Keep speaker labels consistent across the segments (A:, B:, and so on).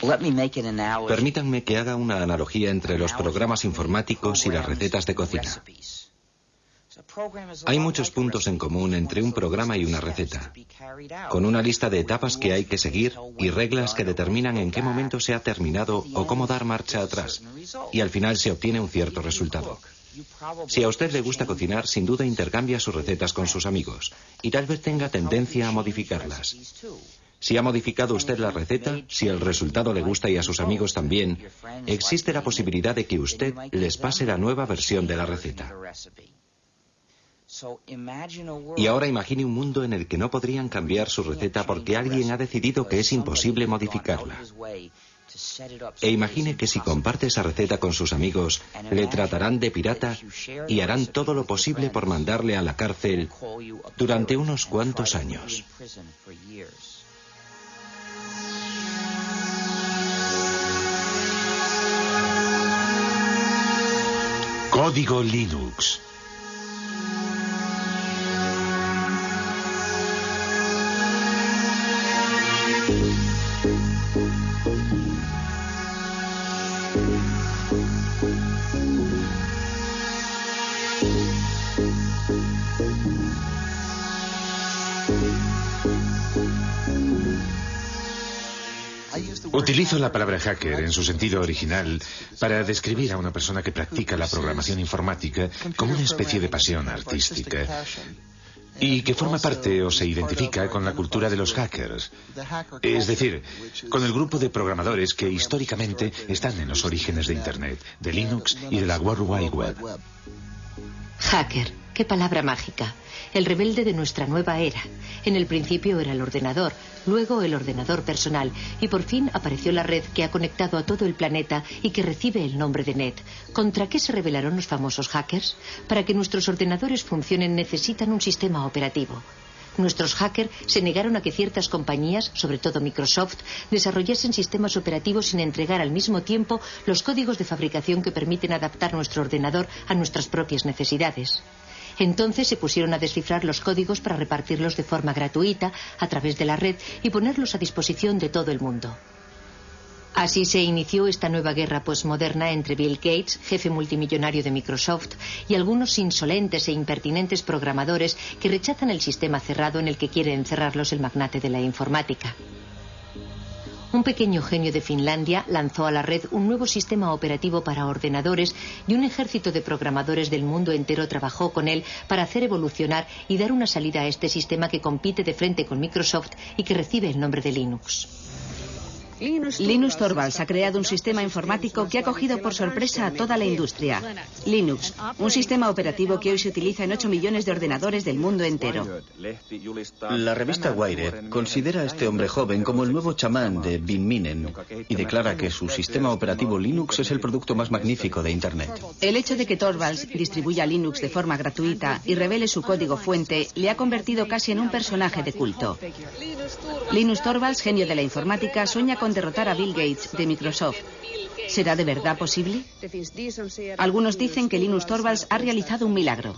A: Permítanme que haga una analogía entre los programas informáticos y las recetas de cocina. Hay muchos puntos en común entre un programa y una receta, con una lista de etapas que hay que seguir y reglas que determinan en qué momento se ha terminado o cómo dar marcha atrás, y al final se obtiene un cierto resultado. Si a usted le gusta cocinar, sin duda intercambia sus recetas con sus amigos, y tal vez tenga tendencia a modificarlas. Si ha modificado usted la receta, si el resultado le gusta y a sus amigos también, existe la posibilidad de que usted les pase la nueva versión de la receta. Y ahora imagine un mundo en el que no podrían cambiar su receta porque alguien ha decidido que es imposible modificarla. E imagine que si comparte esa receta con sus amigos, le tratarán de pirata y harán todo lo posible por mandarle a la cárcel durante unos cuantos años.
B: Código Linux. Utilizo la palabra hacker en su sentido original para describir a una persona que practica la programación informática como una especie de pasión artística y que forma parte o se identifica con la cultura de los hackers, es decir, con el grupo de programadores que históricamente están en los orígenes de Internet, de Linux y de la World Wide Web.
C: Hacker, qué palabra mágica. El rebelde de nuestra nueva era. En el principio era el ordenador, luego el ordenador personal y por fin apareció la red que ha conectado a todo el planeta y que recibe el nombre de Net. ¿Contra qué se rebelaron los famosos hackers? Para que nuestros ordenadores funcionen necesitan un sistema operativo. Nuestros hackers se negaron a que ciertas compañías, sobre todo Microsoft, desarrollasen sistemas operativos sin entregar al mismo tiempo los códigos de fabricación que permiten adaptar nuestro ordenador a nuestras propias necesidades. Entonces se pusieron a descifrar los códigos para repartirlos de forma gratuita a través de la red y ponerlos a disposición de todo el mundo. Así se inició esta nueva guerra posmoderna entre Bill Gates, jefe multimillonario de Microsoft, y algunos insolentes e impertinentes programadores que rechazan el sistema cerrado en el que quiere encerrarlos el magnate de la informática. Un pequeño genio de Finlandia lanzó a la red un nuevo sistema operativo para ordenadores y un ejército de programadores del mundo entero trabajó con él para hacer evolucionar y dar una salida a este sistema que compite de frente con Microsoft y que recibe el nombre de Linux.
D: Linus Torvalds ha creado un sistema informático que ha cogido por sorpresa a toda la industria. Linux, un sistema operativo que hoy se utiliza en 8 millones de ordenadores del mundo entero.
E: La revista Wired considera a este hombre joven como el nuevo chamán de Bin Minen y declara que su sistema operativo Linux es el producto más magnífico de Internet.
D: El hecho de que Torvalds distribuya Linux de forma gratuita y revele su código fuente le ha convertido casi en un personaje de culto. Linus Torvalds, genio de la informática, sueña con derrotar a Bill Gates de Microsoft. ¿Será de verdad posible? Algunos dicen que Linus Torvalds ha realizado un milagro.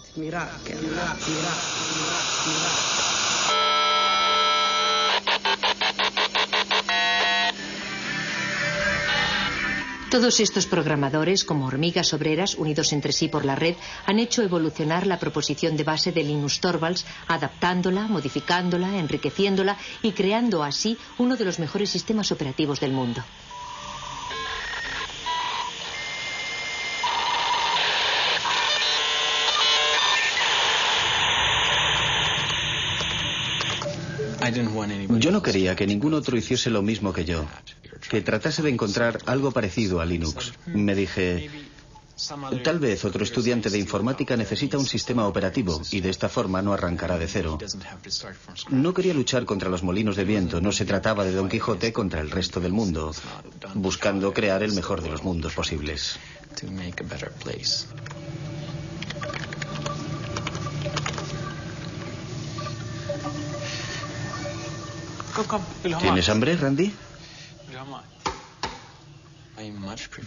C: Todos estos programadores, como hormigas obreras unidos entre sí por la red, han hecho evolucionar la proposición de base de Linus Torvalds, adaptándola, modificándola, enriqueciéndola y creando así uno de los mejores sistemas operativos del mundo.
E: Yo no quería que ningún otro hiciese lo mismo que yo, que tratase de encontrar algo parecido a Linux. Me dije, tal vez otro estudiante de informática necesita un sistema operativo y de esta forma no arrancará de cero. No quería luchar contra los molinos de viento, no se trataba de Don Quijote contra el resto del mundo, buscando crear el mejor de los mundos posibles. ¿Tienes hambre, Randy?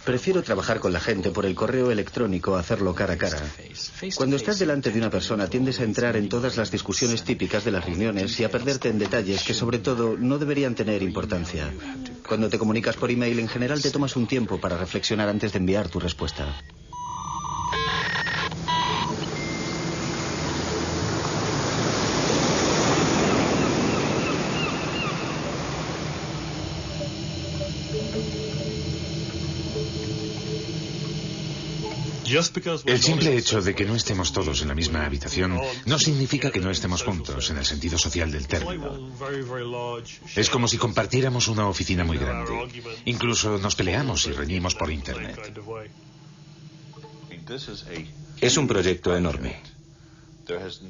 E: Prefiero trabajar con la gente por el correo electrónico a hacerlo cara a cara. Cuando estás delante de una persona tiendes a entrar en todas las discusiones típicas de las reuniones y a perderte en detalles que sobre todo no deberían tener importancia. Cuando te comunicas por email en general te tomas un tiempo para reflexionar antes de enviar tu respuesta.
B: El simple hecho de que no estemos todos en la misma habitación no significa que no estemos juntos en el sentido social del término. Es como si compartiéramos una oficina muy grande. Incluso nos peleamos y reñimos por Internet.
A: Es un proyecto enorme.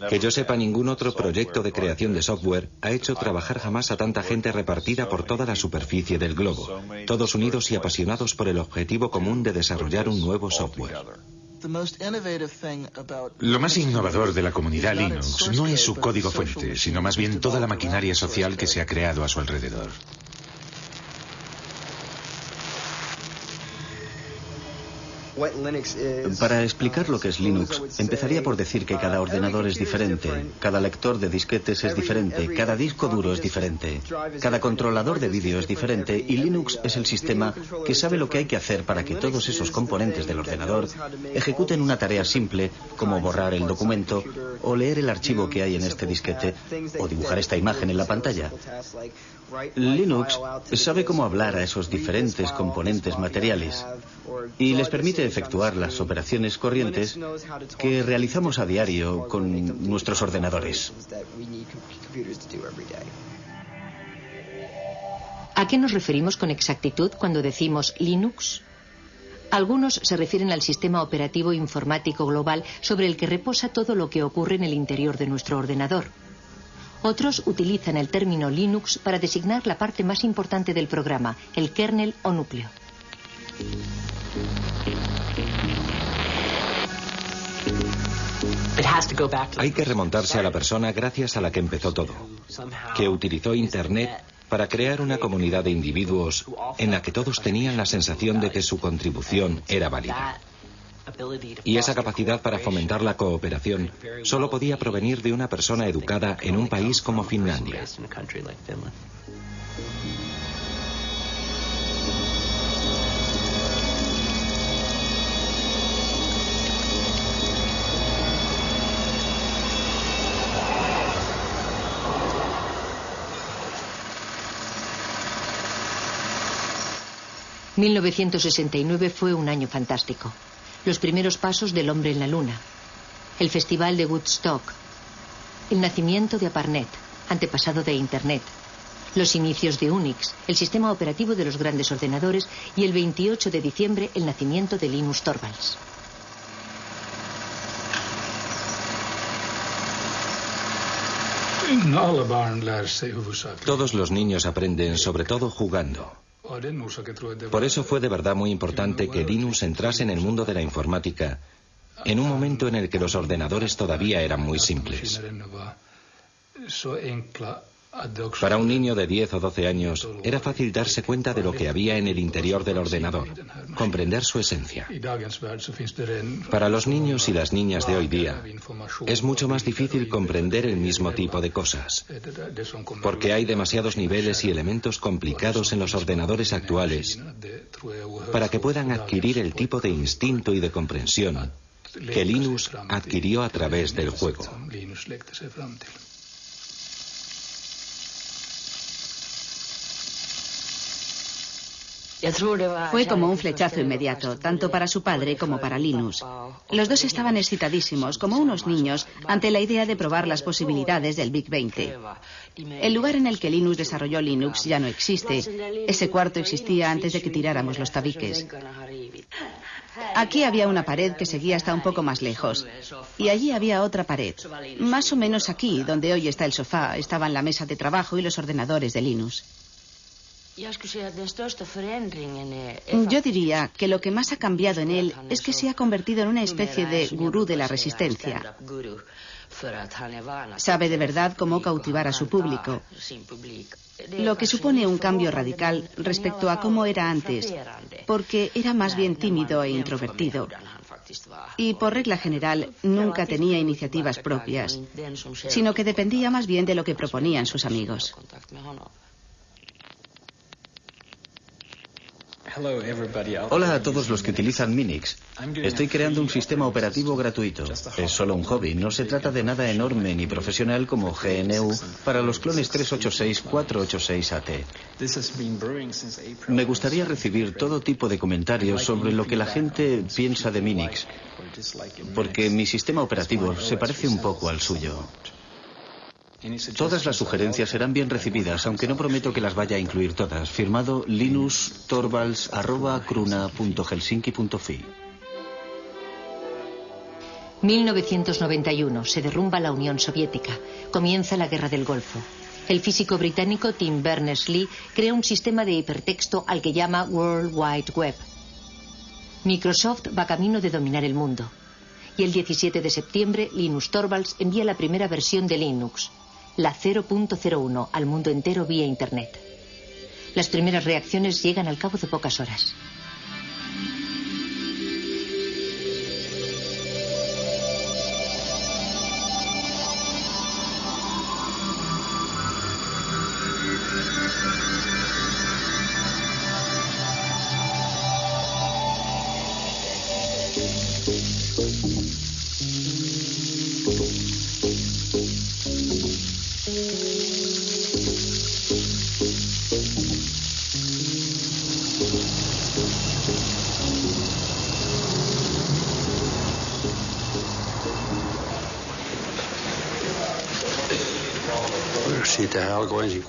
A: Que yo sepa, ningún otro proyecto de creación de software ha hecho trabajar jamás a tanta gente repartida por toda la superficie del globo, todos unidos y apasionados por el objetivo común de desarrollar un nuevo software.
B: Lo más innovador de la comunidad Linux no es su código fuente, sino más bien toda la maquinaria social que se ha creado a su alrededor.
E: Para explicar lo que es Linux, empezaría por decir que cada ordenador es diferente, cada lector de disquetes es diferente, cada disco duro es diferente, cada controlador de vídeo es diferente y Linux es el sistema que sabe lo que hay que hacer para que todos esos componentes del ordenador ejecuten una tarea simple como borrar el documento o leer el archivo que hay en este disquete o dibujar esta imagen en la pantalla. Linux sabe cómo hablar a esos diferentes componentes materiales y les permite efectuar las operaciones corrientes que realizamos a diario con nuestros ordenadores.
C: ¿A qué nos referimos con exactitud cuando decimos Linux? Algunos se refieren al sistema operativo informático global sobre el que reposa todo lo que ocurre en el interior de nuestro ordenador. Otros utilizan el término Linux para designar la parte más importante del programa, el kernel o núcleo.
A: Hay que remontarse a la persona gracias a la que empezó todo, que utilizó Internet para crear una comunidad de individuos en la que todos tenían la sensación de que su contribución era válida. Y esa capacidad para fomentar la cooperación solo podía provenir de una persona educada en un país como Finlandia.
C: ...1969 fue un año fantástico. Los primeros pasos del hombre en la luna, el festival de Woodstock, el nacimiento de ARPANET, antepasado de Internet, los inicios de Unix, el sistema operativo de los grandes ordenadores y el 28 de diciembre el nacimiento de Linus Torvalds.
A: Todos los niños aprenden, sobre todo jugando. Por eso fue de verdad muy importante que Linus entrase en el mundo de la informática en un momento en el que los ordenadores todavía eran muy simples. Para un niño de 10 o 12 años era fácil darse cuenta de lo que había en el interior del ordenador, comprender su esencia. Para los niños y las niñas de hoy día es mucho más difícil comprender el mismo tipo de cosas, porque hay demasiados niveles y elementos complicados en los ordenadores actuales para que puedan adquirir el tipo de instinto y de comprensión que Linus adquirió a través del juego.
D: Fue como un flechazo inmediato, tanto para su padre como para Linus. Los dos estaban excitadísimos, como unos niños, ante la idea de probar las posibilidades del Big 20. El lugar en el que Linus desarrolló Linux ya no existe. Ese cuarto existía antes de que tiráramos los tabiques. Aquí había una pared que seguía hasta un poco más lejos. Y allí había otra pared. Más o menos aquí, donde hoy está el sofá, estaban la mesa de trabajo y los ordenadores de Linus. Yo diría que lo que más ha cambiado en él es que se ha convertido en una especie de gurú de la resistencia. Sabe de verdad cómo cautivar a su público. lo que supone un cambio radical respecto a cómo era antes, porque era más bien tímido e introvertido. Y por regla general nunca tenía iniciativas propias, sino que dependía más bien de lo que proponían sus amigos.
E: Hola a todos los que utilizan Minix. Estoy creando un sistema operativo gratuito. Es solo un hobby, no se trata de nada enorme ni profesional como GNU para los clones 386-486AT. Me gustaría recibir todo tipo de comentarios sobre lo que la gente piensa de Minix, porque mi sistema operativo se parece un poco al suyo. Todas las sugerencias serán bien recibidas, aunque no prometo que las vaya a incluir todas. Firmado linustorvalds@cruna.helsinki.fi.
C: 1991. Se derrumba la Unión Soviética. Comienza la Guerra del Golfo. El físico británico Tim Berners-Lee crea un sistema de hipertexto al que llama World Wide Web. Microsoft va camino de dominar el mundo. Y el 17 de septiembre, Linus Torvalds envía la primera versión de Linux, la 0.01, al mundo entero vía Internet. Las primeras reacciones llegan al cabo de pocas horas.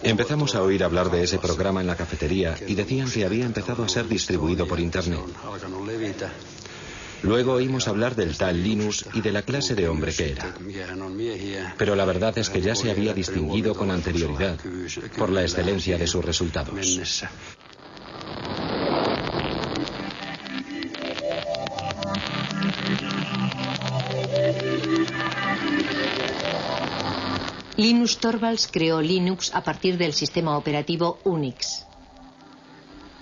A: Empezamos a oír hablar de ese programa en la cafetería y decían que había empezado a ser distribuido por Internet. Luego oímos hablar del tal Linus y de la clase de hombre que era. Pero la verdad es que ya se había distinguido con anterioridad por la excelencia de sus resultados.
C: Linus Torvalds creó Linux a partir del sistema operativo Unix.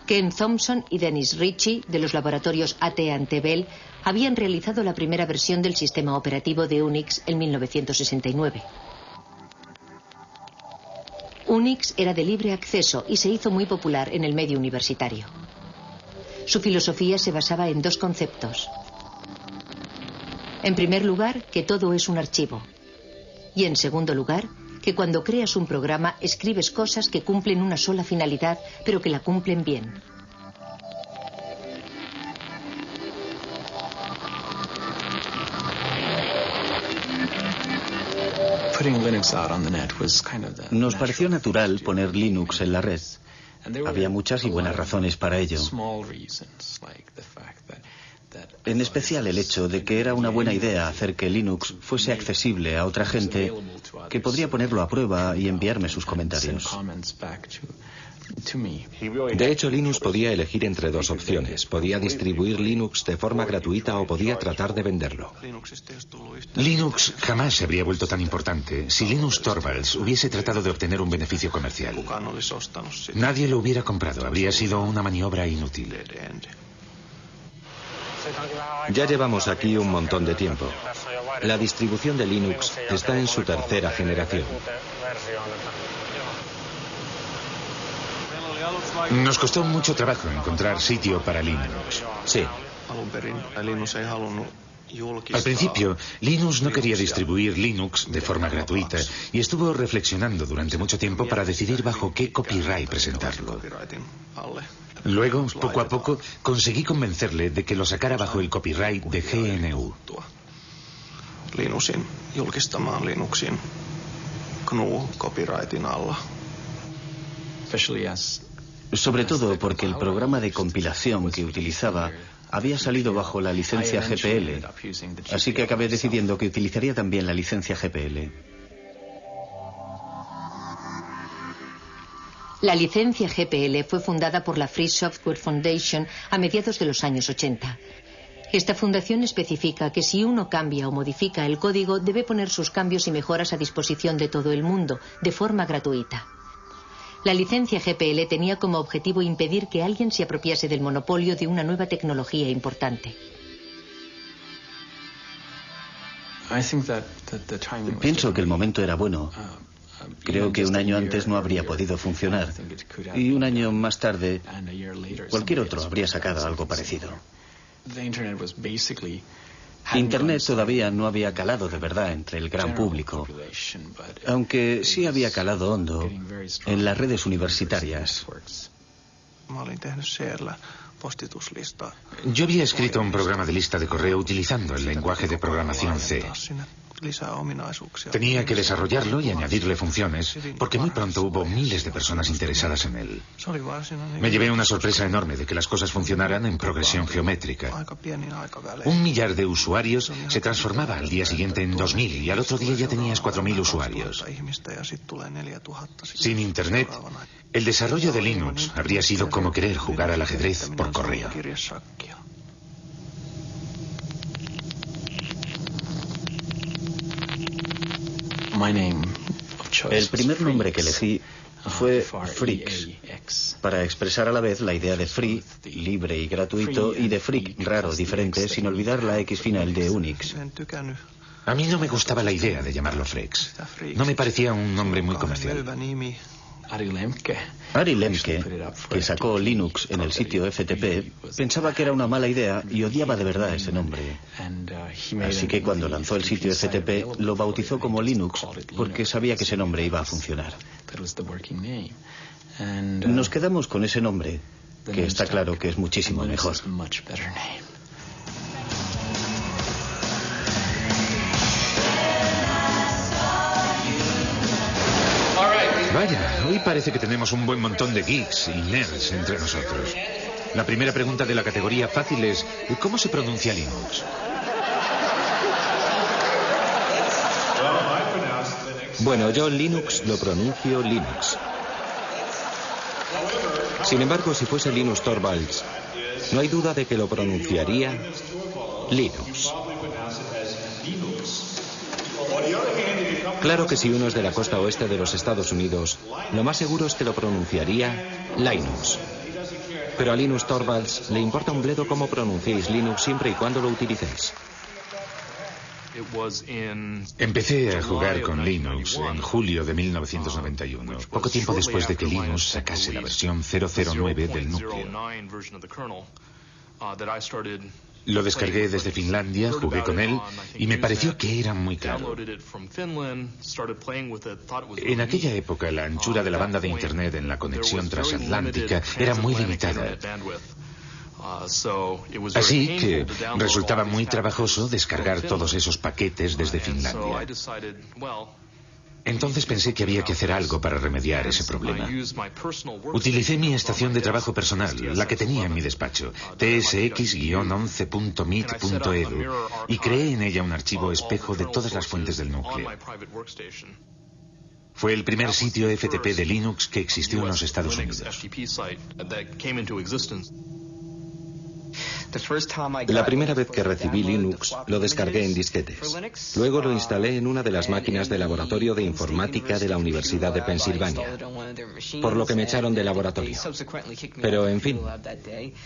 C: Ken Thompson y Dennis Ritchie, de los laboratorios AT&T Bell, habían realizado la primera versión del sistema operativo de Unix en 1969. Unix era de libre acceso y se hizo muy popular en el medio universitario. Su filosofía se basaba en dos conceptos. En primer lugar, que todo es un archivo. Y en segundo lugar, que cuando creas un programa escribes cosas que cumplen una sola finalidad, pero que la cumplen bien.
E: Nos pareció natural poner Linux en la red. Había muchas y buenas razones para ello. En especial el hecho de que era una buena idea hacer que Linux fuese accesible a otra gente que podría ponerlo a prueba y enviarme sus comentarios.
A: De hecho, Linus podía elegir entre dos opciones. Podía distribuir Linux de forma gratuita o podía tratar de venderlo.
B: Linux jamás se habría vuelto tan importante si Linus Torvalds hubiese tratado de obtener un beneficio comercial. Nadie lo hubiera comprado. Habría sido una maniobra inútil.
A: Ya llevamos aquí un montón de tiempo. La distribución de Linux está en su tercera generación.
B: Nos costó mucho trabajo encontrar sitio para Linux.
A: Sí.
B: Al principio, Linus no quería distribuir Linux de forma gratuita y estuvo reflexionando durante mucho tiempo para decidir bajo qué copyright presentarlo. Luego, poco a poco, conseguí convencerle de que lo sacara bajo el copyright de GNU.
F: Linuxin julkistamaan Linuxin GNU-copyrightin alla.
E: Sobre todo porque el programa de compilación que utilizaba había salido bajo la licencia GPL, así que acabé decidiendo que utilizaría también la licencia GPL.
C: La licencia GPL fue fundada por la Free Software Foundation a mediados de los años 80. Esta fundación especifica que si uno cambia o modifica el código, debe poner sus cambios y mejoras a disposición de todo el mundo, de forma gratuita. La licencia GPL tenía como objetivo impedir que alguien se apropiase del monopolio de una nueva tecnología importante.
E: Pienso que el momento era bueno. Creo que un año antes no habría podido funcionar. Y un año más tarde, cualquier otro habría sacado algo parecido. Internet todavía no había calado de verdad entre el gran público, aunque sí había calado hondo en las redes universitarias.
B: Yo había escrito un programa de lista de correo utilizando el lenguaje de programación C. Tenía que desarrollarlo y añadirle funciones, porque muy pronto hubo miles de personas interesadas en él. Me llevé una sorpresa enorme de que las cosas funcionaran en progresión geométrica. 1 millar de usuarios se transformaba al día siguiente en 2000 y al otro día ya tenías 4000 usuarios. Sin Internet, el desarrollo de Linux habría sido como querer jugar al ajedrez por correo.
E: El primer nombre que elegí fue Freaks, para expresar a la vez la idea de free, libre y gratuito, y de freak, raro, diferente, sin olvidar la X final de Unix.
B: A mí no me gustaba la idea de llamarlo Freaks. No me parecía un nombre muy comercial.
E: Ari Lemke, que sacó Linux en el sitio FTP, pensaba que era una mala idea y odiaba de verdad ese nombre. Así que cuando lanzó el sitio FTP lo bautizó como Linux porque sabía que ese nombre iba a funcionar. Nos quedamos con ese nombre, que está claro que es muchísimo mejor.
B: Vaya, hoy parece que tenemos un buen montón de geeks y nerds entre nosotros. La primera pregunta de la categoría fácil es, ¿cómo se pronuncia Linux?
A: Bueno, yo Linux lo pronuncio Linux. Sin embargo, si fuese Linus Torvalds, no hay duda de que lo pronunciaría Linux. Claro que si uno es de la costa oeste de los Estados Unidos, lo más seguro es que lo pronunciaría Linux. Pero a Linus Torvalds le importa un bledo cómo pronunciéis Linux siempre y cuando lo utilicéis.
B: Empecé a jugar con Linux en julio de 1991, poco tiempo después de que Linux sacase la versión 009 del núcleo. Lo descargué desde Finlandia, jugué con él y me pareció que era muy caro. En aquella época la anchura de la banda de Internet en la conexión transatlántica era muy limitada. Así que resultaba muy trabajoso descargar todos esos paquetes desde Finlandia. Entonces pensé que había que hacer algo para remediar ese problema. Utilicé mi estación de trabajo personal, la que tenía en mi despacho, tsx-11.meet.edu, y creé en ella un archivo espejo de todas las fuentes del núcleo. Fue el primer sitio FTP de Linux que existió en los Estados Unidos.
A: La primera vez que recibí Linux lo descargué en disquetes. Luego lo instalé en una de las máquinas de laboratorio de informática de la Universidad de Pensilvania, por lo que me echaron del laboratorio. Pero, en fin,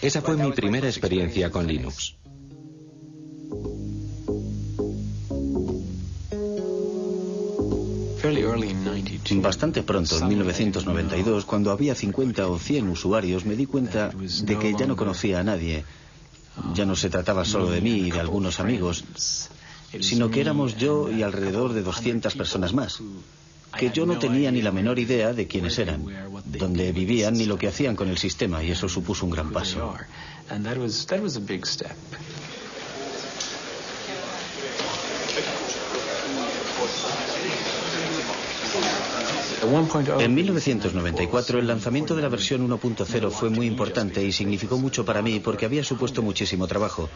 A: esa fue mi primera experiencia con Linux.
E: Bastante pronto, en 1992, cuando había 50 o 100 usuarios, me di cuenta de que ya no conocía a nadie. Ya no se trataba solo de mí y de algunos amigos, sino que éramos yo y alrededor de 200 personas más, que yo no tenía ni la menor idea de quiénes eran, dónde vivían ni lo que hacían con el sistema, y eso supuso un gran paso. En 1994 el lanzamiento de la versión 1.0 fue muy importante y significó mucho para mí porque había supuesto muchísimo trabajo.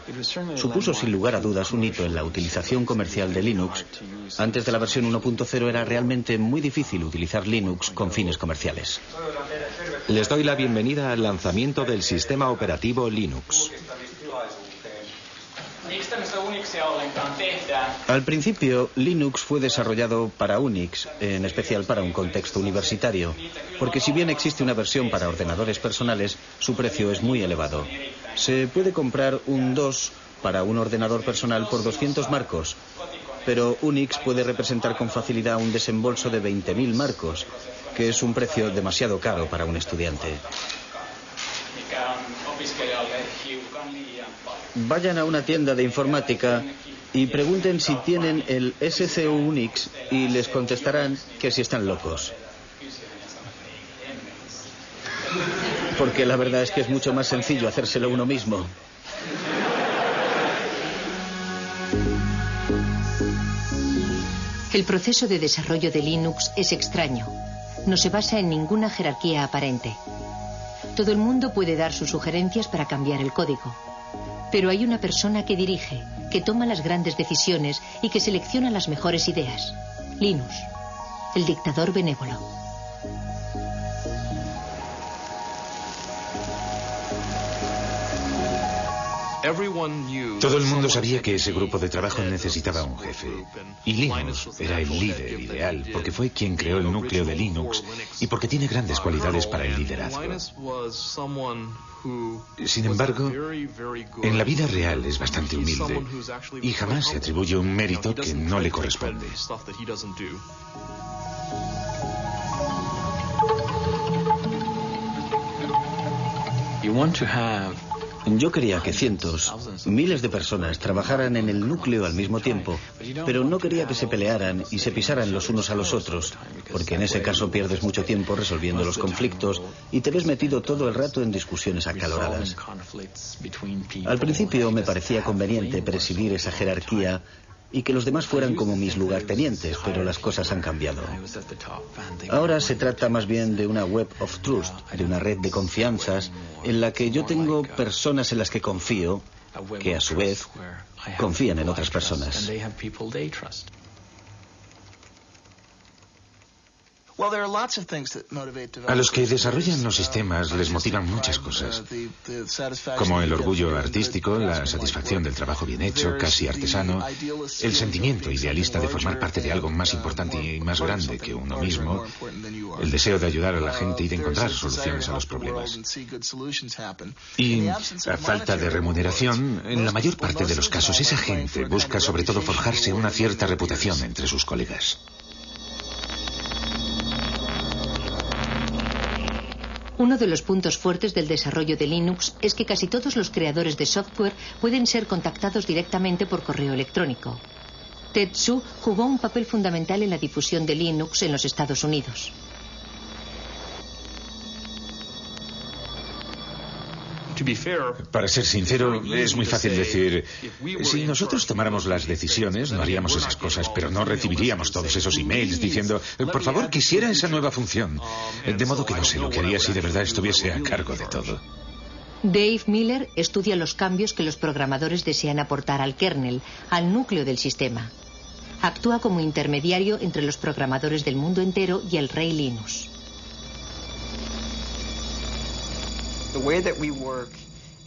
E: Supuso sin lugar a dudas un hito en la utilización comercial de Linux. Antes de la versión 1.0 era realmente muy difícil utilizar Linux con fines comerciales.
A: Les doy la bienvenida al lanzamiento del sistema operativo Linux.
E: Al principio, Linux fue desarrollado para Unix, en especial para un contexto universitario, porque si bien existe una versión para ordenadores personales, su precio es muy elevado. Se puede comprar un DOS para un ordenador personal por 200 marcos, pero Unix puede representar con facilidad un desembolso de 20.000 marcos, que es un precio demasiado caro para un estudiante. Vayan a una tienda de informática y pregunten si tienen el SCU Unix y les contestarán que si están locos. Porque la verdad es que es mucho más sencillo hacérselo uno mismo.
C: El proceso de desarrollo de Linux es extraño. No se basa en ninguna jerarquía aparente. Todo el mundo puede dar sus sugerencias para cambiar el código. Pero hay una persona que dirige, que toma las grandes decisiones y que selecciona las mejores ideas. Linus, el dictador benévolo.
B: Todo el mundo sabía que ese grupo de trabajo necesitaba un jefe. Y Linus era el líder ideal, porque fue quien creó el núcleo de Linux y porque tiene grandes cualidades para el liderazgo. Sin embargo, en la vida real es bastante humilde y jamás se atribuye un mérito que no le corresponde.
E: Yo quería que cientos, miles de personas trabajaran en el núcleo al mismo tiempo, pero no quería que se pelearan y se pisaran los unos a los otros, porque en ese caso pierdes mucho tiempo resolviendo los conflictos y te ves metido todo el rato en discusiones acaloradas. Al principio me parecía conveniente presidir esa jerarquía y que los demás fueran como mis lugartenientes, pero las cosas han cambiado. Ahora se trata más bien de una web of trust, de una red de confianzas en la que yo tengo personas en las que confío, que a su vez confían en otras personas.
B: A los que desarrollan los sistemas les motivan muchas cosas, como el orgullo artístico, la satisfacción del trabajo bien hecho, casi artesano, el sentimiento idealista de formar parte de algo más importante y más grande que uno mismo, el deseo de ayudar a la gente y de encontrar soluciones a los problemas. Y, a falta de remuneración, en la mayor parte de los casos esa gente busca sobre todo forjarse una cierta reputación entre sus colegas.
C: Uno de los puntos fuertes del desarrollo de Linux es que casi todos los creadores de software pueden ser contactados directamente por correo electrónico. Tetsu jugó un papel fundamental en la difusión de Linux en los Estados Unidos.
B: Para ser sincero, es muy fácil decir, si nosotros tomáramos las decisiones, no haríamos esas cosas, pero no recibiríamos todos esos emails diciendo, por favor, quisiera esa nueva función. De modo que no sé lo que haría si de verdad estuviese a cargo de todo.
C: Dave Miller estudia los cambios que los programadores desean aportar al kernel, al núcleo del sistema. Actúa como intermediario entre los programadores del mundo entero y el rey Linus.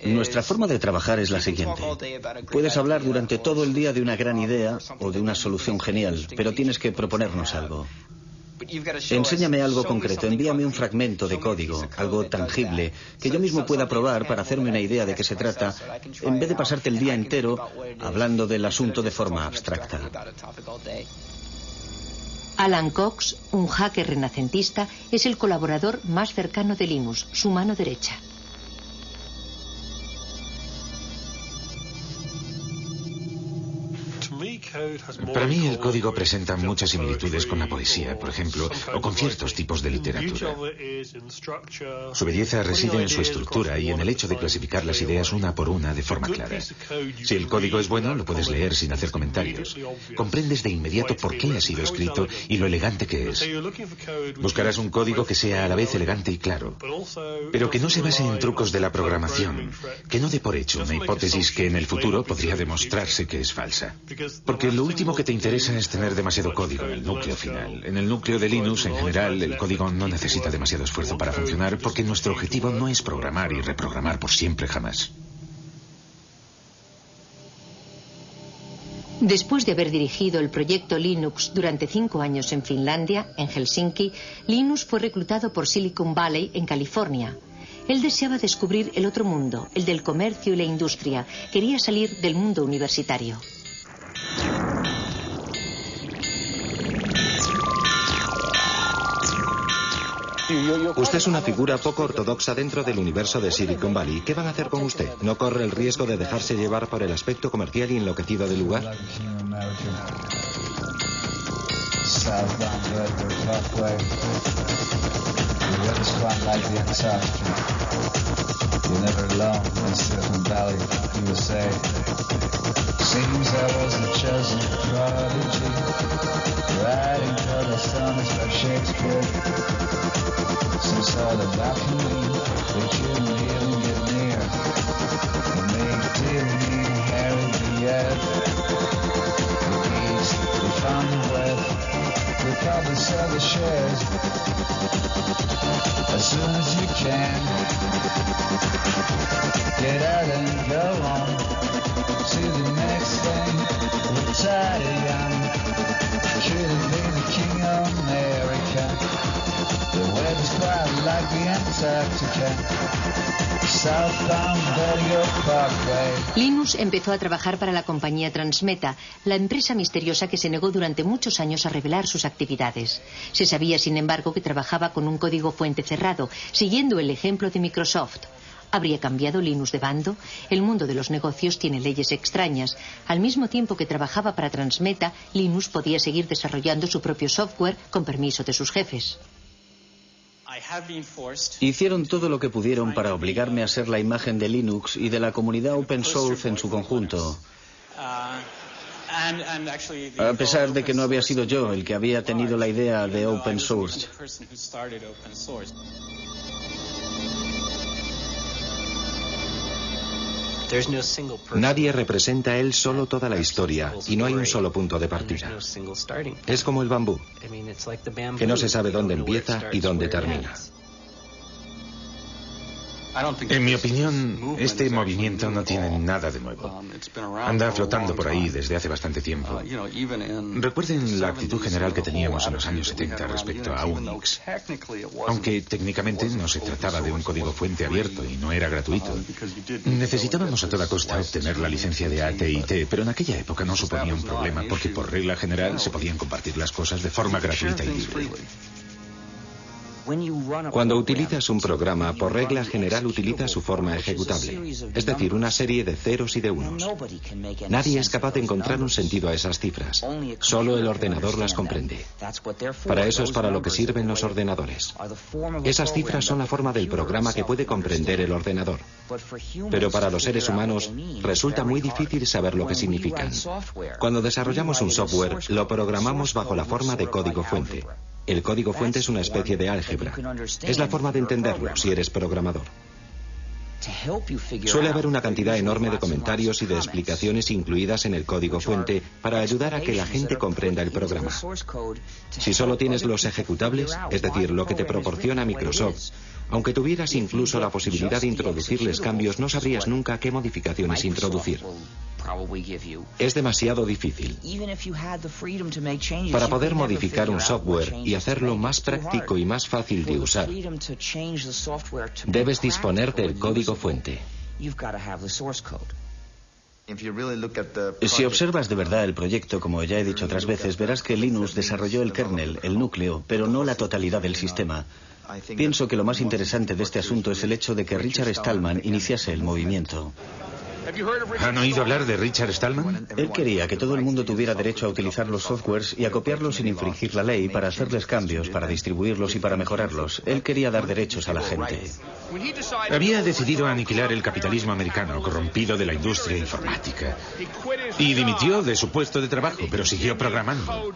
E: Nuestra forma de trabajar es la siguiente. Puedes hablar durante todo el día de una gran idea o de una solución genial, pero tienes que proponernos algo. Enséñame algo concreto, envíame un fragmento de código, algo tangible, que yo mismo pueda probar para hacerme una idea de qué se trata, en vez de pasarte el día entero hablando del asunto de forma abstracta.
C: Alan Cox, un hacker renacentista, es el colaborador más cercano de Linus, su mano derecha.
B: Para mí el código presenta muchas similitudes con la poesía, por ejemplo, o con ciertos tipos de literatura. Su belleza reside en su estructura y en el hecho de clasificar las ideas una por una de forma clara. Si el código es bueno, lo puedes leer sin hacer comentarios. Comprendes de inmediato por qué ha sido escrito y lo elegante que es. Buscarás un código que sea a la vez elegante y claro, pero que no se base en trucos de la programación, que no dé por hecho una hipótesis que en el futuro podría demostrarse que es falsa. Porque lo último que te interesa es tener demasiado código en el núcleo final. En el núcleo de Linux, en general, el código no necesita demasiado esfuerzo para funcionar porque nuestro objetivo no es programar y reprogramar por siempre jamás.
C: Después de haber dirigido el proyecto Linux durante 5 años en Finlandia, en Helsinki, Linus fue reclutado por Silicon Valley, en California. Él deseaba descubrir el otro mundo, el del comercio y la industria. Quería salir del mundo universitario.
A: Usted es una figura poco ortodoxa dentro del universo de Silicon Valley. ¿Qué van a hacer con usted? ¿No corre el riesgo de dejarse llevar por el aspecto comercial y enloquecido del lugar?
G: Seems I was a chosen prodigy, riding for the stars like Shakespeare. Some sort of balcony, they couldn't even get near. And they didn't even Harry the Ed. The geese, they found the breath, they probably sell the shares. As soon as you can, get out and go on. To the next thing, retire young. Should have been the king of America. The weather's quite like the Antarctica. Southbound Belleville Parkway.
C: Linus empezó a trabajar para la compañía Transmeta, la empresa misteriosa que se negó durante muchos años a revelar sus actividades. Se sabía, sin embargo, que trabajaba con un código fuente cerrado, siguiendo el ejemplo de Microsoft. ¿Habría cambiado Linus de bando? El mundo de los negocios tiene leyes extrañas. Al mismo tiempo que trabajaba para Transmeta, Linus podía seguir desarrollando su propio software con permiso de sus jefes.
E: Hicieron todo lo que pudieron para obligarme a ser la imagen de Linux y de la comunidad open source en su conjunto. A pesar de que no había sido yo el que había tenido la idea de open source.
A: Nadie representa él solo toda la historia y no hay un solo punto de partida. Es como el bambú, que no se sabe dónde empieza y dónde termina.
B: En mi opinión, este movimiento no tiene nada de nuevo. Anda flotando por ahí desde hace bastante tiempo. Recuerden la actitud general que teníamos en los años 70 respecto a Unix. Aunque técnicamente no se trataba de un código fuente abierto y no era gratuito. Necesitábamos a toda costa obtener la licencia de AT&T, pero en aquella época no suponía un problema porque por regla general se podían compartir las cosas de forma gratuita y libre.
A: Cuando utilizas un programa, por regla general utiliza su forma ejecutable, es decir, una serie de ceros y de unos. Nadie es capaz de encontrar un sentido a esas cifras, solo el ordenador las comprende. Para eso es para lo que sirven los ordenadores. Esas cifras son la forma del programa que puede comprender el ordenador. Pero para los seres humanos resulta muy difícil saber lo que significan. Cuando desarrollamos un software, lo programamos bajo la forma de código fuente. El código fuente es una especie de álgebra. Es la forma de entenderlo si eres programador. Suele haber una cantidad enorme de comentarios y de explicaciones incluidas en el código fuente para ayudar a que la gente comprenda el programa. Si solo tienes los ejecutables, es decir, lo que te proporciona Microsoft, aunque tuvieras incluso la posibilidad de introducirles cambios, no sabrías nunca qué modificaciones introducir. Es demasiado difícil. Para poder modificar un software y hacerlo más práctico y más fácil de usar, debes disponer del código fuente.
E: Si observas de verdad el proyecto, como ya he dicho otras veces, verás que Linus desarrolló el kernel, el núcleo, pero no la totalidad del sistema. Pienso que lo más interesante de este asunto es el hecho de que Richard Stallman iniciase el movimiento.
B: ¿Han oído hablar de Richard Stallman?
E: Él quería que todo el mundo tuviera derecho a utilizar los softwares y a copiarlos sin infringir la ley, para hacerles cambios, para distribuirlos y para mejorarlos. Él quería dar derechos a la gente.
B: Había decidido aniquilar el capitalismo americano corrompido de la industria informática. Y dimitió de su puesto de trabajo, pero siguió programando.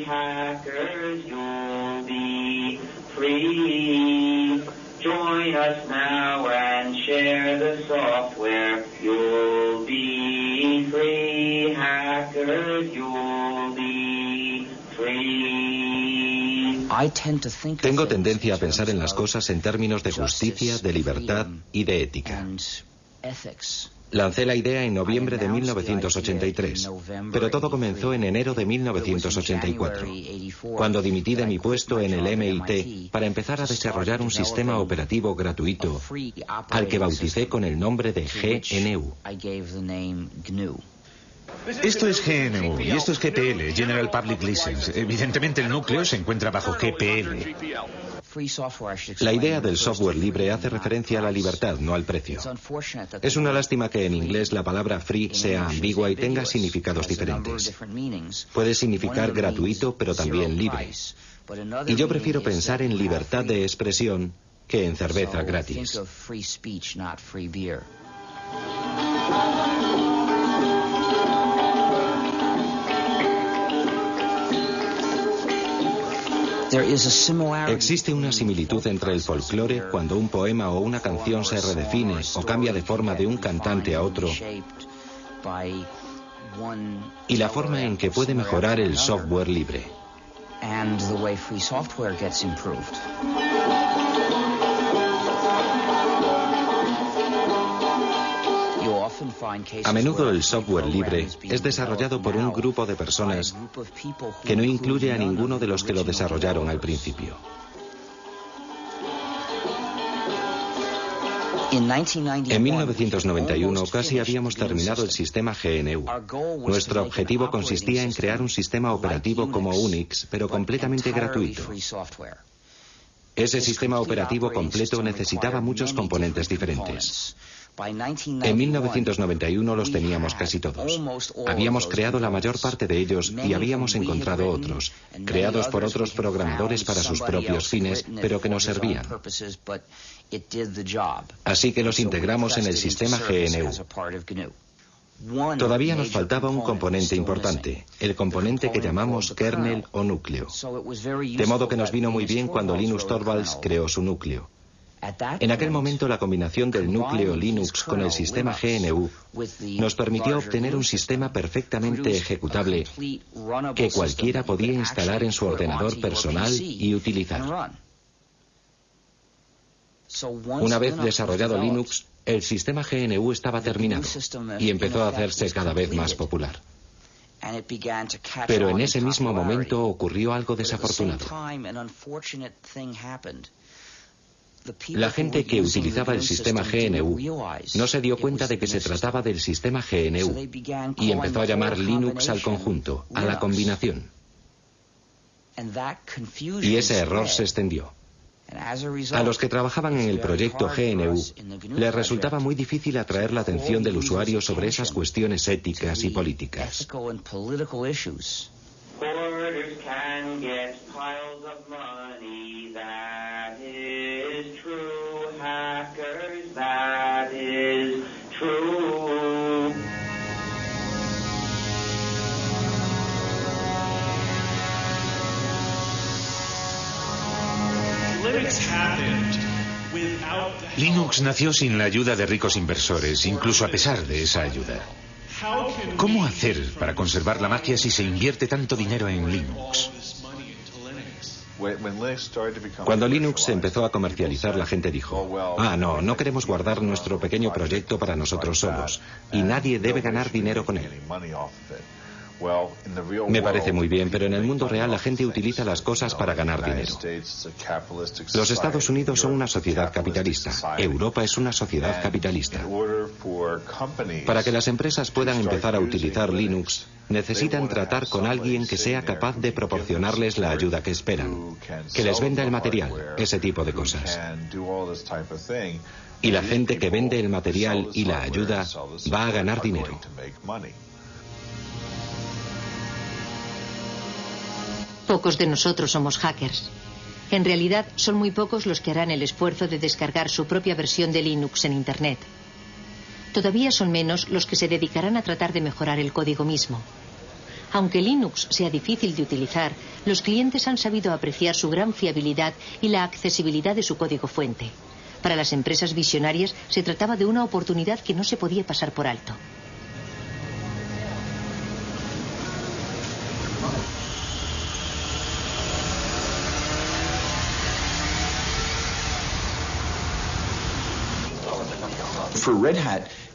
H: Hackers, you'll be free. Join us now and share the software. You'll be free. Hackers, you'll be free.
A: Tengo tendencia a pensar en las cosas en términos de justicia, de libertad y de ética. Lancé la idea en noviembre de 1983, pero todo comenzó en enero de 1984, cuando dimití de mi puesto en el MIT para empezar a desarrollar un sistema operativo gratuito, al que bauticé con el nombre de GNU.
B: Esto es GNU y esto es GPL, General Public License. Evidentemente el núcleo se encuentra bajo GPL.
A: La idea del software libre hace referencia a la libertad, no al precio. Es una lástima que en inglés la palabra free sea ambigua y tenga significados diferentes. Puede significar gratuito, pero también libre. Y yo prefiero pensar en libertad de expresión que en cerveza gratis. Existe una similitud entre el folclore cuando un poema o una canción se redefine o cambia de forma de un cantante a otro y la forma en que puede mejorar el software libre. A menudo el software libre es desarrollado por un grupo de personas que no incluye a ninguno de los que lo desarrollaron al principio. En 1991 casi habíamos terminado el sistema GNU. Nuestro objetivo consistía en crear un sistema operativo como Unix, pero completamente gratuito. Ese sistema operativo completo necesitaba muchos componentes diferentes. En 1991 los teníamos casi todos. Habíamos creado la mayor parte de ellos y habíamos encontrado otros, creados por otros programadores para sus propios fines, pero que nos servían. Así que los integramos en el sistema GNU. Todavía nos faltaba un componente importante, el componente que llamamos kernel o núcleo. De modo que nos vino muy bien cuando Linus Torvalds creó su núcleo. En aquel momento la combinación del núcleo Linux con el sistema GNU nos permitió obtener un sistema perfectamente ejecutable que cualquiera podía instalar en su ordenador personal y utilizar. Una vez desarrollado Linux, el sistema GNU estaba terminado y empezó a hacerse cada vez más popular. Pero en ese mismo momento ocurrió algo desafortunado. La gente que utilizaba el sistema GNU no se dio cuenta de que se trataba del sistema GNU y empezó a llamar Linux al conjunto, a la combinación. Y ese error se extendió. A los que trabajaban en el proyecto GNU les resultaba muy difícil atraer la atención del usuario sobre esas cuestiones éticas y políticas.
B: Linux nació sin la ayuda de ricos inversores, incluso a pesar de esa ayuda. ¿Cómo hacer para conservar la magia si se invierte tanto dinero en Linux?
A: Cuando Linux empezó a comercializar, la gente dijo, no queremos guardar nuestro pequeño proyecto para nosotros solos, y nadie debe ganar dinero con él. Me parece muy bien, pero en el mundo real la gente utiliza las cosas para ganar dinero. Los Estados Unidos son una sociedad capitalista. Europa es una sociedad capitalista. Para que las empresas puedan empezar a utilizar Linux, necesitan tratar con alguien que sea capaz de proporcionarles la ayuda que esperan, que les venda el material, ese tipo de cosas. Y la gente que vende el material y la ayuda va a ganar dinero.
C: Pocos de nosotros somos hackers. En realidad, son muy pocos los que harán el esfuerzo de descargar su propia versión de Linux en Internet. Todavía son menos los que se dedicarán a tratar de mejorar el código mismo. Aunque Linux sea difícil de utilizar, los clientes han sabido apreciar su gran fiabilidad y la accesibilidad de su código fuente. Para las empresas visionarias se trataba de una oportunidad que no se podía pasar por alto.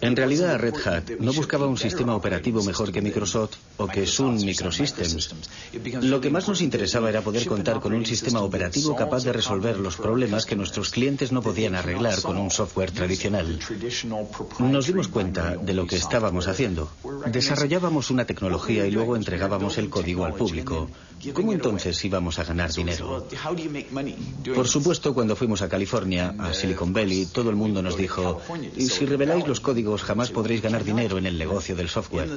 E: En realidad, Red Hat no buscaba un sistema operativo mejor que Microsoft o que Sun Microsystems. Lo que más nos interesaba era poder contar con un sistema operativo capaz de resolver los problemas que nuestros clientes no podían arreglar con un software tradicional. Nos dimos cuenta de lo que estábamos haciendo. Desarrollábamos una tecnología y luego entregábamos el código al público. ¿Cómo entonces íbamos a ganar dinero? Por supuesto, cuando fuimos a California, a Silicon Valley, todo el mundo nos dijo: y si reveláis los códigos, jamás podréis ganar dinero en el negocio del software.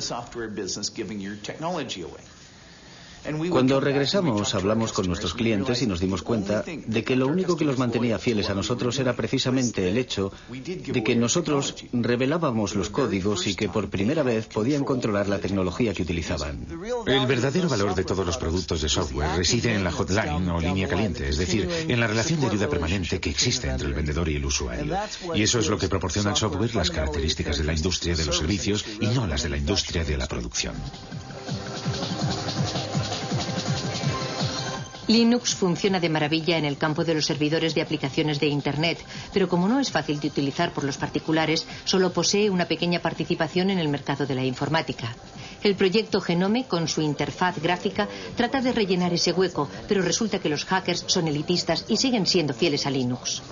E: Cuando regresamos, hablamos con nuestros clientes y nos dimos cuenta de que lo único que los mantenía fieles a nosotros era precisamente el hecho de que nosotros revelábamos los códigos y que por primera vez podían controlar la tecnología que utilizaban.
B: El verdadero valor de todos los productos de software reside en la hotline o línea caliente, es decir, en la relación de ayuda permanente que existe entre el vendedor y el usuario. Y eso es lo que proporciona al software las características de la industria de los servicios y no las de la industria de la producción.
C: Linux funciona de maravilla en el campo de los servidores de aplicaciones de Internet, pero como no es fácil de utilizar por los particulares, solo posee una pequeña participación en el mercado de la informática. El proyecto Genome, con su interfaz gráfica, trata de rellenar ese hueco, pero resulta que los hackers son elitistas y siguen siendo fieles a Linux.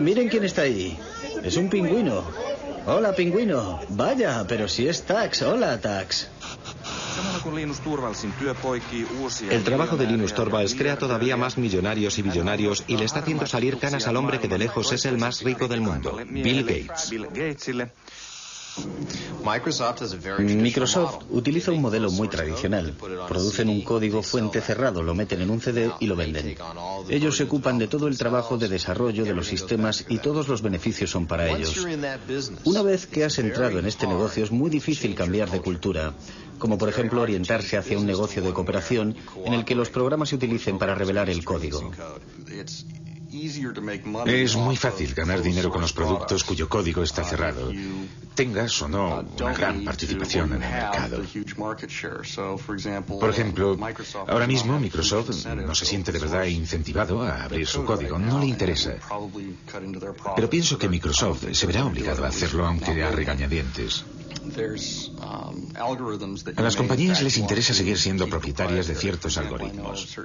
E: Miren quién está ahí. Es un pingüino. Hola, pingüino. Vaya, pero si es Tax. Hola, Tax.
A: El trabajo de Linus Torvalds crea todavía más millonarios y billonarios y le está haciendo salir canas al hombre que de lejos es el más rico del mundo, Bill Gates.
E: Microsoft utiliza un modelo muy tradicional. Producen un código fuente cerrado, lo meten en un CD y lo venden. Ellos se ocupan de todo el trabajo de desarrollo de los sistemas y todos los beneficios son para ellos. Una vez que has entrado en este negocio es muy difícil cambiar de cultura, como por ejemplo orientarse hacia un negocio de cooperación en el que los programas se utilicen para revelar el código.
B: Es muy fácil ganar dinero con los productos cuyo código está cerrado, tengas o no una gran participación en el mercado. Por ejemplo, ahora mismo Microsoft no se siente de verdad incentivado a abrir su código, no le interesa. Pero pienso que Microsoft se verá obligado a hacerlo aunque a regañadientes. A las compañías les interesa seguir siendo propietarias de ciertos algoritmos.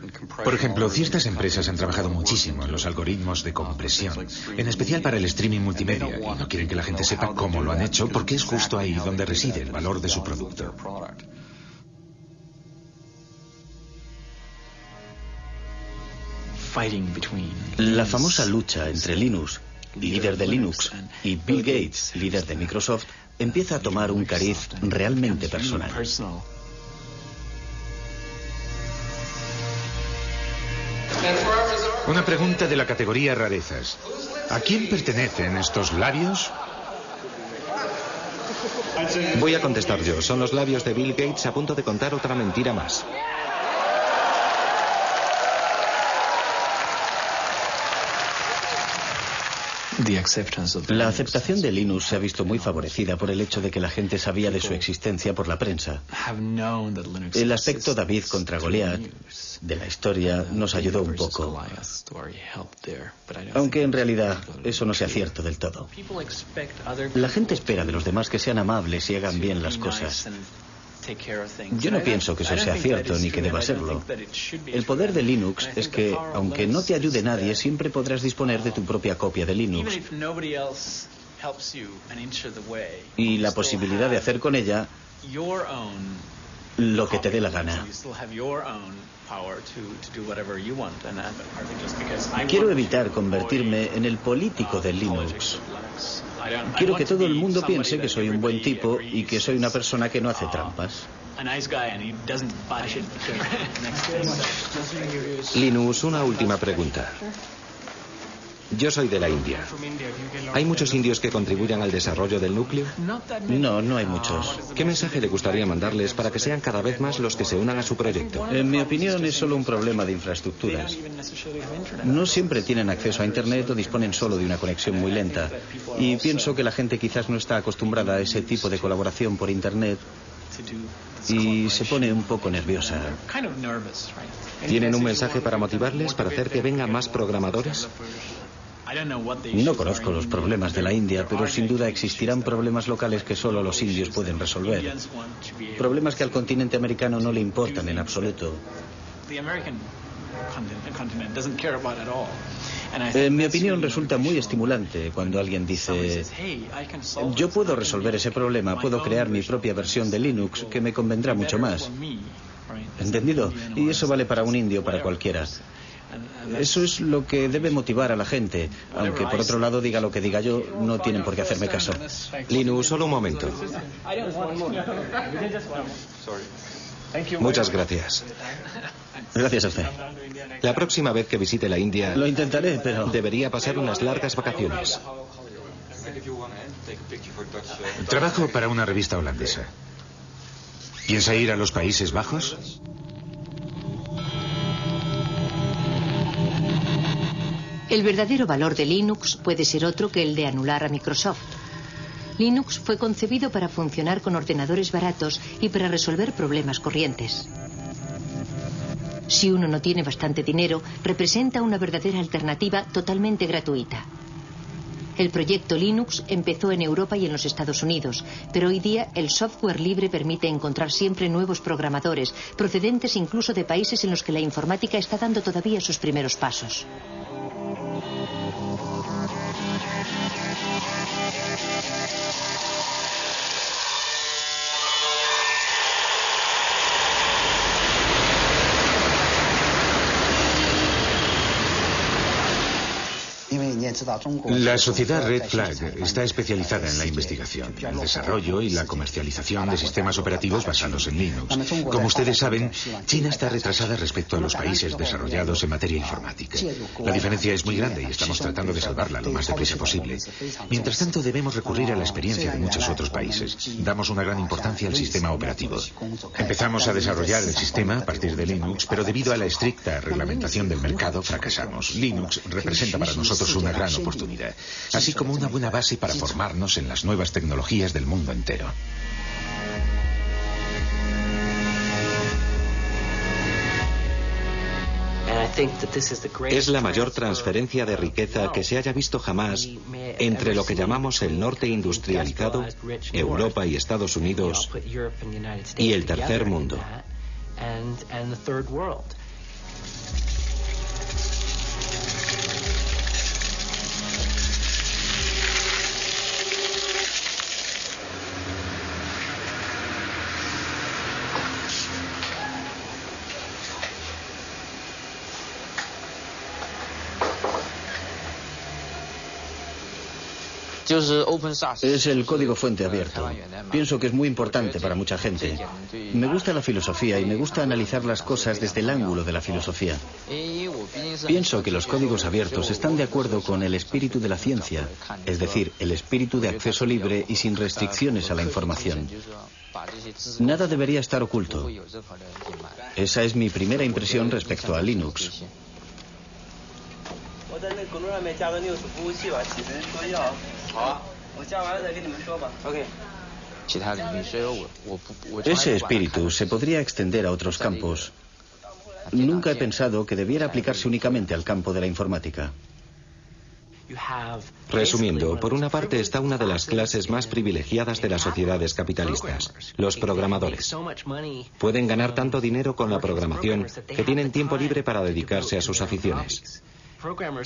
B: Por ejemplo, ciertas empresas han trabajado muchísimo en los algoritmos de compresión, en especial para el streaming multimedia, y no quieren que la gente sepa cómo lo han hecho porque es justo ahí donde reside el valor de su producto.
E: La famosa lucha entre Linus, líder de Linux, y Bill Gates, líder de Microsoft, empieza a tomar un cariz realmente personal.
B: Una pregunta de la categoría rarezas. ¿A quién pertenecen estos labios?
A: Voy a contestar yo. Son los labios de Bill Gates a punto de contar otra mentira más.
E: La aceptación de Linux se ha visto muy favorecida por el hecho de que la gente sabía de su existencia por la prensa. El aspecto David contra Goliat de la historia nos ayudó un poco, aunque en realidad eso no sea cierto del todo. La gente espera de los demás que sean amables y hagan bien las cosas. Yo no pienso que eso sea cierto ni que deba serlo. El poder de Linux es que, aunque no te ayude nadie, siempre podrás disponer de tu propia copia de Linux. Y la posibilidad de hacer con ella lo que te dé la gana. Quiero evitar convertirme en el político de Linux. Quiero que todo el mundo piense que soy un buen tipo y que soy una persona que no hace trampas.
A: Linus, una última pregunta. Yo soy de la India. ¿Hay muchos indios que contribuyan al desarrollo del núcleo?
E: No hay muchos.
A: ¿Qué mensaje le gustaría mandarles para que sean cada vez más los que se unan a su proyecto?
E: En mi opinión es solo un problema de infraestructuras. No siempre tienen acceso a Internet o disponen solo de una conexión muy lenta. Y pienso que la gente quizás no está acostumbrada a ese tipo de colaboración por Internet y se pone un poco nerviosa.
A: ¿Tienen un mensaje para motivarles, para hacer que vengan más programadores?
E: No conozco los problemas de la India, pero sin duda existirán problemas locales que solo los indios pueden resolver. Problemas que al continente americano no le importan en absoluto. En mi opinión resulta muy estimulante cuando alguien dice: yo puedo resolver ese problema, puedo crear mi propia versión de Linux que me convendrá mucho más. ¿Entendido? Y eso vale para un indio, para cualquiera. Eso es lo que debe motivar a la gente, aunque por otro lado diga lo que diga yo, no tienen por qué hacerme caso.
A: Linus, solo un momento. Muchas gracias.
E: Gracias a usted.
A: La próxima vez que visite la India...
E: Lo intentaré, pero...
A: debería pasar unas largas vacaciones.
B: Trabajo para una revista holandesa. ¿Piensa ir a los Países Bajos?
C: El verdadero valor de Linux puede ser otro que el de anular a Microsoft. Linux fue concebido para funcionar con ordenadores baratos y para resolver problemas corrientes. Si uno no tiene bastante dinero, representa una verdadera alternativa totalmente gratuita. El proyecto Linux empezó en Europa y en los Estados Unidos, pero hoy día el software libre permite encontrar siempre nuevos programadores, procedentes incluso de países en los que la informática está dando todavía sus primeros pasos.
B: La sociedad Red Flag está especializada en la investigación, el desarrollo y la comercialización de sistemas operativos basados en Linux. Como ustedes saben, China está retrasada respecto a los países desarrollados en materia informática. La diferencia es muy grande y estamos tratando de salvarla lo más deprisa posible. Mientras tanto, debemos recurrir a la experiencia de muchos otros países. Damos una gran importancia al sistema operativo. Empezamos a desarrollar el sistema a partir de Linux, pero debido a la estricta reglamentación del mercado, fracasamos. Linux representa para nosotros una gran oportunidad, así como una buena base para formarnos en las nuevas tecnologías del mundo entero.
A: Es la mayor transferencia de riqueza que se haya visto jamás entre lo que llamamos el norte industrializado, Europa y Estados Unidos, y el tercer mundo.
E: Es el código fuente abierto. Pienso que es muy importante para mucha gente. Me gusta la filosofía y me gusta analizar las cosas desde el ángulo de la filosofía. Pienso que los códigos abiertos están de acuerdo con el espíritu de la ciencia, es decir, el espíritu de acceso libre y sin restricciones a la información. Nada debería estar oculto. Esa es mi primera impresión respecto a Linux. Ese espíritu se podría extender a otros campos. Nunca he pensado que debiera aplicarse únicamente al campo de la informática.
A: Resumiendo, por una parte está una de las clases más privilegiadas de las sociedades capitalistas, los programadores. Pueden ganar tanto dinero con la programación que tienen tiempo libre para dedicarse a sus aficiones.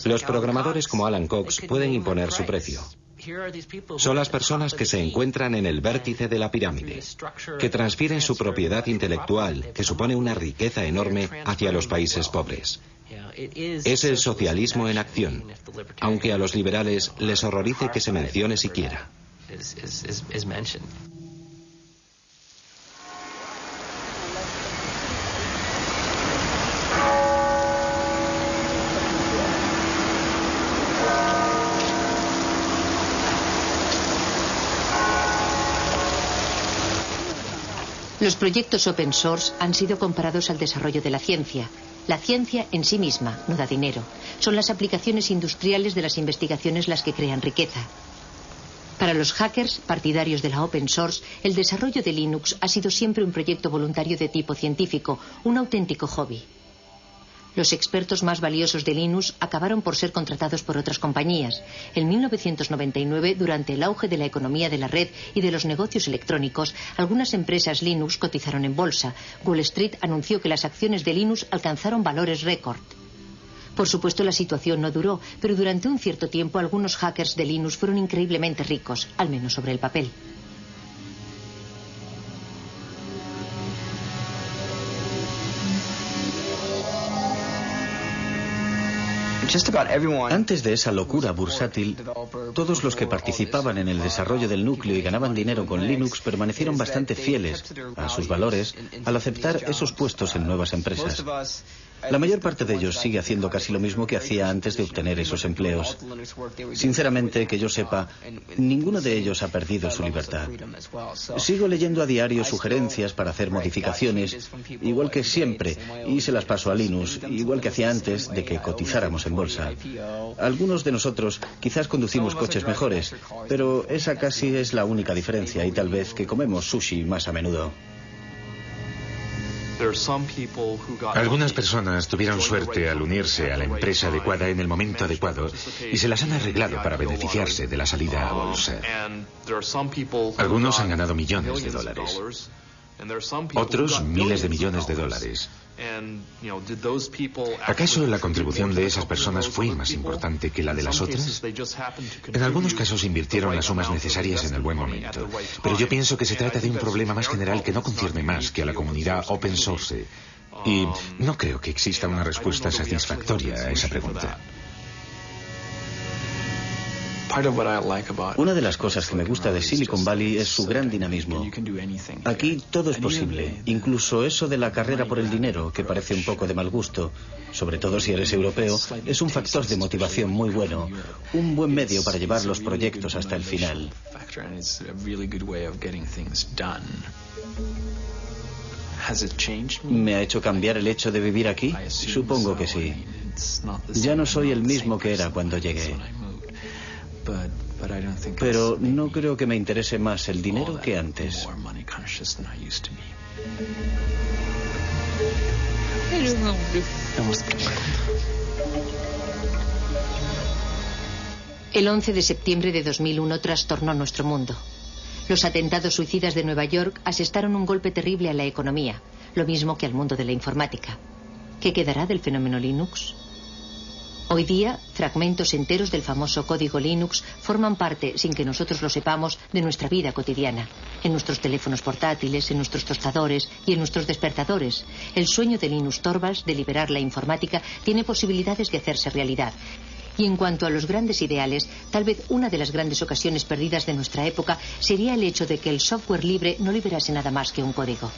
A: Los programadores como Alan Cox pueden imponer su precio. Son las personas que se encuentran en el vértice de la pirámide, que transfieren su propiedad intelectual, que supone una riqueza enorme, hacia los países pobres. Es el socialismo en acción, aunque a los liberales les horrorice que se mencione siquiera.
C: Los proyectos open source han sido comparados al desarrollo de la ciencia. La ciencia en sí misma no da dinero. Son las aplicaciones industriales de las investigaciones las que crean riqueza. Para los hackers, partidarios de la open source, el desarrollo de Linux ha sido siempre un proyecto voluntario de tipo científico, un auténtico hobby. Los expertos más valiosos de Linux acabaron por ser contratados por otras compañías. En 1999, durante el auge de la economía de la red y de los negocios electrónicos, algunas empresas Linux cotizaron en bolsa. Wall Street anunció que las acciones de Linux alcanzaron valores récord. Por supuesto, la situación no duró, pero durante un cierto tiempo algunos hackers de Linux fueron increíblemente ricos, al menos sobre el papel.
E: Antes de esa locura bursátil, todos los que participaban en el desarrollo del núcleo y ganaban dinero con Linux permanecieron bastante fieles a sus valores al aceptar esos puestos en nuevas empresas. La mayor parte de ellos sigue haciendo casi lo mismo que hacía antes de obtener esos empleos. Sinceramente, que yo sepa, ninguno de ellos ha perdido su libertad. Sigo leyendo a diario sugerencias para hacer modificaciones, igual que siempre, y se las paso a Linux, igual que hacía antes de que cotizáramos en bolsa. Algunos de nosotros quizás conducimos coches mejores, pero esa casi es la única diferencia, y tal vez que comemos sushi más a menudo.
B: Algunas personas tuvieron suerte al unirse a la empresa adecuada en el momento adecuado y se las han arreglado para beneficiarse de la salida a bolsa. Algunos han ganado millones de dólares, otros miles de millones de dólares. ¿Acaso la contribución de esas personas fue más importante que la de las otras? En algunos casos invirtieron las sumas necesarias en el buen momento, pero yo pienso que se trata de un problema más general que no concierne más que a la comunidad open source, y no creo que exista una respuesta satisfactoria a esa pregunta.
E: Una de las cosas que me gusta de Silicon Valley es su gran dinamismo. Aquí todo es posible, incluso eso de la carrera por el dinero, que parece un poco de mal gusto, sobre todo si eres europeo, es un factor de motivación muy bueno, un buen medio para llevar los proyectos hasta el final. ¿Me ha hecho cambiar el hecho de vivir aquí? Supongo que sí. Ya no soy el mismo que era cuando llegué. Pero no creo que me interese más el dinero que antes.
C: El 11 de septiembre de 2001 trastornó nuestro mundo. Los atentados suicidas de Nueva York asestaron un golpe terrible a la economía, lo mismo que al mundo de la informática. ¿Qué quedará del fenómeno Linux? Hoy día, fragmentos enteros del famoso código Linux forman parte, sin que nosotros lo sepamos, de nuestra vida cotidiana. En nuestros teléfonos portátiles, en nuestros tostadores y en nuestros despertadores. El sueño de Linus Torvalds de liberar la informática tiene posibilidades de hacerse realidad. Y en cuanto a los grandes ideales, tal vez una de las grandes ocasiones perdidas de nuestra época sería el hecho de que el software libre no liberase nada más que un código.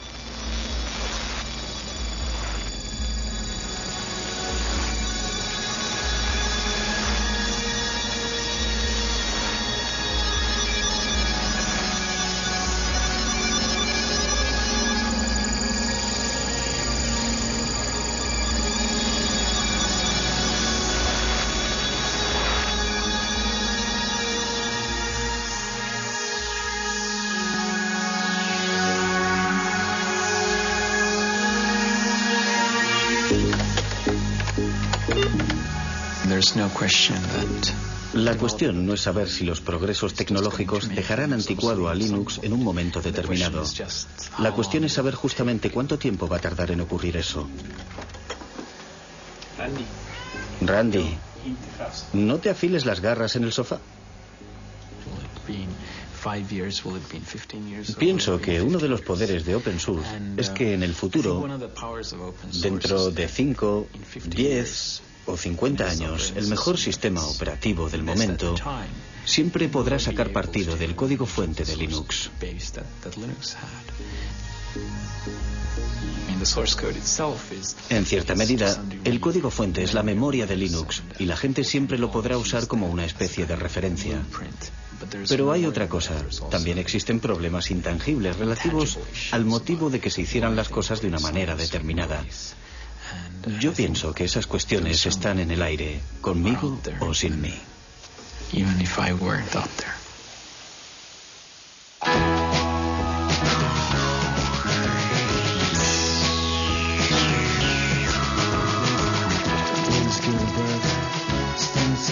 E: La cuestión no es saber si los progresos tecnológicos dejarán anticuado a Linux en un momento determinado. La cuestión es saber justamente cuánto tiempo va a tardar en ocurrir eso. Randy, ¿no te afiles las garras en el sofá? Pienso que uno de los poderes de open source es que en el futuro, dentro de 5, 10 o 50 años, el mejor sistema operativo del momento siempre podrá sacar partido del código fuente de Linux. En cierta medida, el código fuente es la memoria de Linux y la gente siempre lo podrá usar como una especie de referencia. Pero hay otra cosa. También existen problemas intangibles relativos al motivo de que se hicieran las cosas de una manera determinada. Yo pienso que esas cuestiones están en el aire, conmigo o sin mí.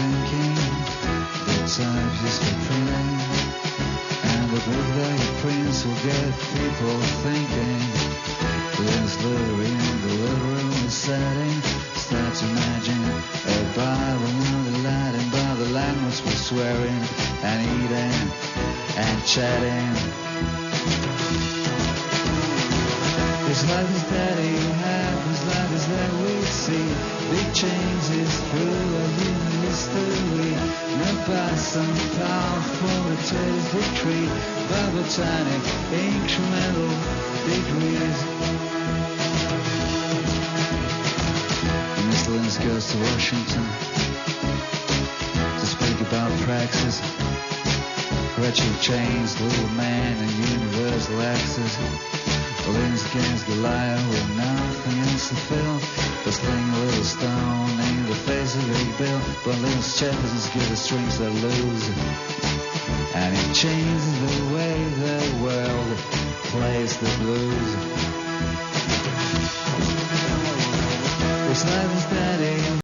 G: thinking. Good times just for printing. And the book that he prints will get people thinking. There's Louis in the living room is setting. Start to imagine a Bible, not a Latin, by the language we're swearing and eating and chatting. His life is that he had, his life is that we see. Big changes through a human history. Not by some powerful materialist victory, by botanic incremental degrees. And Mr. Linus goes to Washington to speak about praxis. Retro chains, little man, and universal axis. Linus against Goliath with nothing else to fill. But sling a little stone in the face of Big Bill. But Linus Jefferson's give the strings that lose. And it changes the way the world plays the blues. This life is